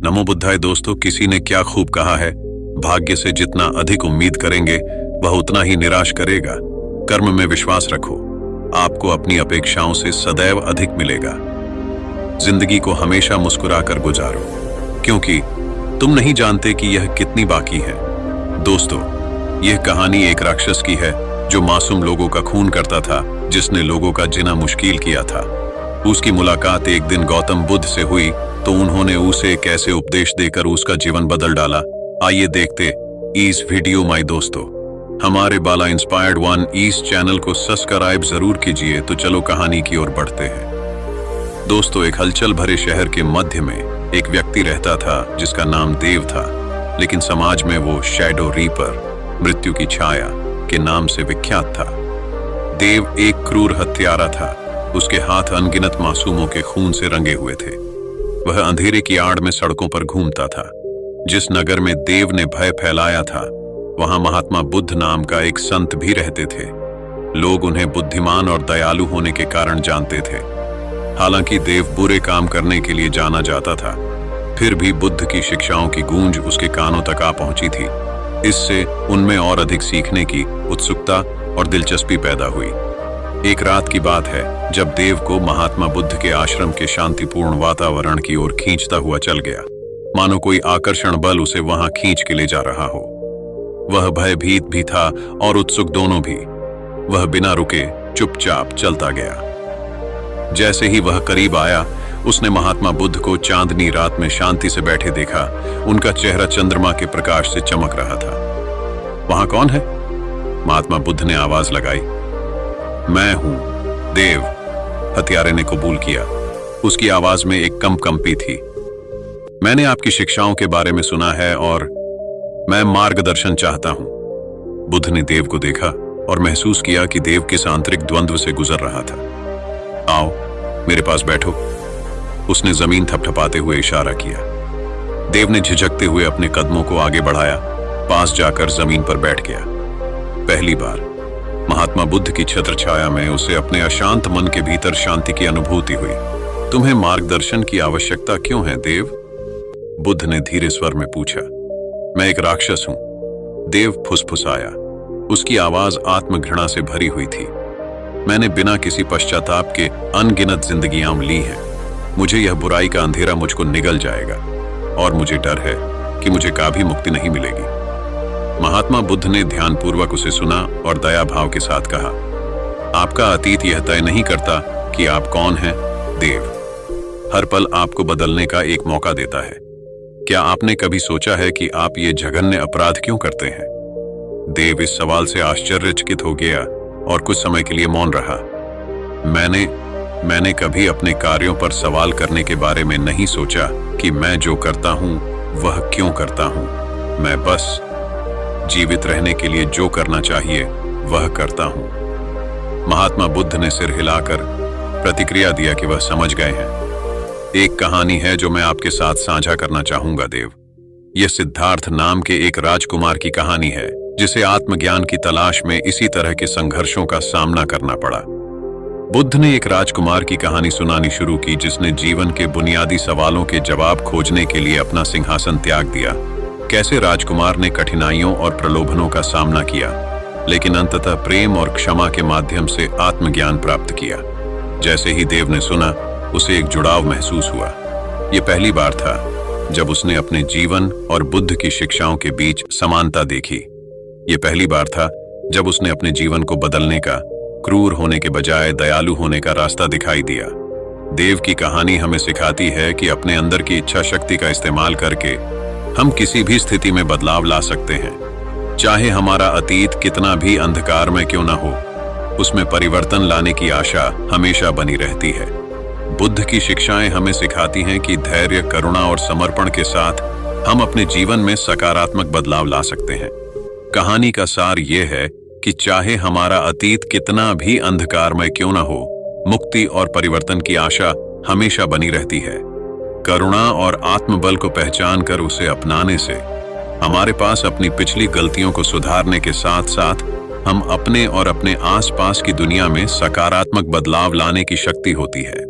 नमो बुद्धाय दोस्तों, किसी ने क्या खूब कहा है, भाग्य से जितना अधिक उम्मीद करेंगे वह उतना ही निराश करेगा। कर्म में विश्वास रखो, आपको अपनी अपेक्षाओं से सदैव अधिक मिलेगा। जिंदगी को हमेशा मुस्कुराकर गुजारो, क्योंकि तुम नहीं जानते कि यह कितनी बाकी है। दोस्तों, यह कहानी एक राक्षस की है जो मासूम लोगों का खून करता था, जिसने लोगों का जीना मुश्किल किया था। उसकी मुलाकात एक दिन गौतम बुद्ध से हुई तो उन्होंने उसे कैसे उपदेश देकर उसका जीवन बदल डाला। आइए देखते इस वीडियो माय दोस्तों। हमारे बाला इंस्पायर्ड वन इस चैनल को सब्सक्राइब जरूर कीजिए। तो चलो कहानी की ओर बढ़ते हैं। दोस्तों, एक हलचल भरे शहर के मध्य में एक व्यक्ति रहता था जिसका नाम देव था, लेकिन समाज में वो शैडो रीपर, मृत्यु की छाया के नाम से विख्यात था। देव एक क्रूर हत्यारा था। उसके हाथ अनगिनत मासूमों के खून से रंगे हुए थे। वह अंधेरे की आड़ में सड़कों पर घूमता था। जिस नगर में देव ने भय फैलाया था, वहां महात्मा बुद्ध नाम का एक संत भी रहते थे। लोग उन्हें बुद्धिमान और दयालु होने के कारण जानते थे। हालांकि देव बुरे काम करने के लिए जाना जाता था, फिर भी बुद्ध की शिक्षाओं की गूंज उसके कानों तक आ पहुंची थी। इससे उनमें और अधिक सीखने की उत्सुकता और दिलचस्पी पैदा हुई। एक रात की बात है जब देव को महात्मा बुद्ध के आश्रम के शांतिपूर्ण वातावरण की ओर खींचता हुआ चल गया, मानो कोई आकर्षण बल उसे वहां खींच के ले जा रहा हो। वह भयभीत भी था और उत्सुक दोनों भी। वह बिना रुके चुपचाप चलता गया। जैसे ही वह करीब आया, उसने महात्मा बुद्ध को चांदनी रात में शांति से बैठे देखा। उनका चेहरा चंद्रमा के प्रकाश से चमक रहा था। वहां कौन है? महात्मा बुद्ध ने आवाज लगाई। मैं हूं देव, हत्यारे ने कबूल किया। उसकी आवाज में एक कंपी थी। मैंने आपकी शिक्षाओं के बारे में सुना है और मैं मार्गदर्शन चाहता हूं। बुद्ध ने देव को देखा और महसूस किया कि देव किस आंतरिक द्वंद्व से गुजर रहा था। आओ मेरे पास बैठो, उसने जमीन थपथपाते हुए इशारा किया। देव ने झिझकते हुए अपने कदमों को आगे बढ़ाया, पास जाकर जमीन पर बैठ गया। पहली बार महात्मा बुद्ध की छत्र छाया में उसे अपने अशांत मन के भीतर शांति की अनुभूति हुई। तुम्हें मार्गदर्शन की आवश्यकता क्यों है देव? बुद्ध ने धीरे स्वर में पूछा। मैं एक राक्षस हूं, देव फुसफुसाया। उसकी आवाज आत्मघृणा से भरी हुई थी। मैंने बिना किसी पश्चाताप के अनगिनत जिंदगियां ली हैं। मुझे यह बुराई का अंधेरा मुझको निगल जाएगा और मुझे डर है कि मुझे कभी मुक्ति नहीं मिलेगी। महात्मा बुद्ध ने ध्यानपूर्वक उसे सुना और दया भाव के साथ कहा, आपका अतीत यह तय नहीं करता कि आप कौन हैं देव। हर पल आपको बदलने का एक मौका देता है। क्या आपने कभी सोचा है कि आप ये जघन्य अपराध क्यों करते हैं? देव इस सवाल से आश्चर्यचकित हो गया और कुछ समय के लिए मौन रहा। मैंने कभी अपने कार्यों पर सवाल करने के बारे में नहीं सोचा कि मैं जो करता हूं वह क्यों करता हूं। मैं बस जीवित रहने के लिए जो करना चाहिए वह करता हूं। महात्मा बुद्ध ने सिर हिलाकर प्रतिक्रिया दिया कि वह समझ गए हैं। एक कहानी है जो मैं आपके साथ साझा करना चाहूंगा देव। यह सिद्धार्थ नाम के एक राजकुमार की कहानी है, जिसे आत्मज्ञान की तलाश में इसी तरह के संघर्षों का सामना करना पड़ा। बुद्ध ने एक राजकुमार की कहानी सुनानी शुरू की, जिसने जीवन के बुनियादी सवालों के जवाब खोजने के लिए अपना सिंहासन त्याग दिया। कैसे राजकुमार ने कठिनाइयों और प्रलोभनों का सामना किया, लेकिन अंततः प्रेम और क्षमा के माध्यम से आत्मज्ञान प्राप्त किया। जैसे ही देव ने सुना, उसे एक जुड़ाव महसूस हुआ। यह पहली बार था जब उसने अपने जीवन और बुद्ध की शिक्षाओं के बीच समानता देखी। यह पहली बार था जब उसने अपने जीवन को बदलने का, क्रूर होने के बजाय दयालु होने का रास्ता दिखाई दिया। देव की कहानी हमें सिखाती है कि अपने अंदर की इच्छा शक्ति का इस्तेमाल करके हम किसी भी स्थिति में बदलाव ला सकते हैं। चाहे हमारा अतीत कितना भी अंधकार में क्यों ना हो, उसमें परिवर्तन लाने की आशा हमेशा बनी रहती है। बुद्ध की शिक्षाएं हमें सिखाती हैं कि धैर्य, करुणा और समर्पण के साथ हम अपने जीवन में सकारात्मक बदलाव ला सकते हैं। कहानी का सार यह है कि चाहे हमारा अतीत कितना भी अंधकार में क्यों ना हो, मुक्ति और परिवर्तन की आशा हमेशा बनी रहती है। करुणा और आत्मबल को पहचान कर उसे अपनाने से हमारे पास अपनी पिछली गलतियों को सुधारने के साथ साथ हम अपने और अपने आसपास की दुनिया में सकारात्मक बदलाव लाने की शक्ति होती है।